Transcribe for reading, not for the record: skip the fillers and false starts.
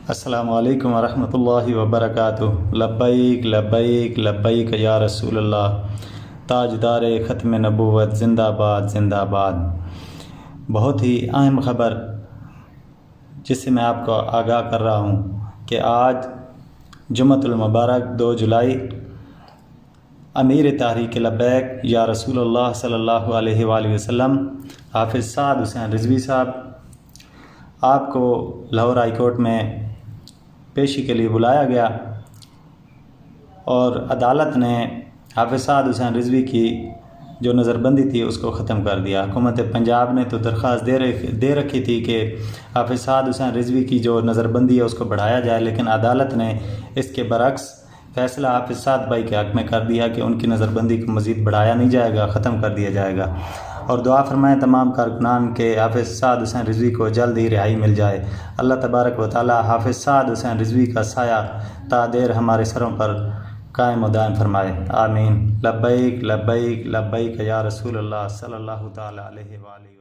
السلام علیکم ورحمۃ اللہ وبرکاتہ۔ لبیک لبیک لبیک یا رسول اللہ، تاجدار ختم نبوت زندہ باد زندہ باد۔ بہت ہی اہم خبر جس سے میں آپ کو آگاہ کر رہا ہوں کہ آج جمعۃ المبارک 2 جولائی امیر تحریک لبیک یا رسول اللہ صلی اللہ علیہ وآلہ وسلم حافظ سعد حسین رضوی صاحب آپ کو لاہور ہائی کورٹ میں پیشی کے لیے بلایا گیا اور عدالت نے حافظ سعد حسین رضوی کی جو نظر بندی تھی اس کو ختم کر دیا۔ حکومت پنجاب نے تو درخواست دے رکھی تھی کہ حافظ سعد حسین رضوی کی جو نظر بندی ہے اس کو بڑھایا جائے، لیکن عدالت نے اس کے برعکس فیصلہ حافظ سعد بھائی کے حق میں کر دیا کہ ان کی نظر بندی کو مزید بڑھایا نہیں جائے گا، ختم کر دیا جائے گا۔ اور دعا فرمائیں تمام کارکنان کے حافظ سعد حسین رضوی کو جلد ہی رہائی مل جائے۔ اللہ تبارک و تعالی حافظ سعد حسین رضوی کا سایہ تا دیر ہمارے سروں پر قائم و دائم فرمائے، آمین۔ لبیک لبیک لبیک یا رسول اللہ صلی اللہ تعالی علیہ وآلہ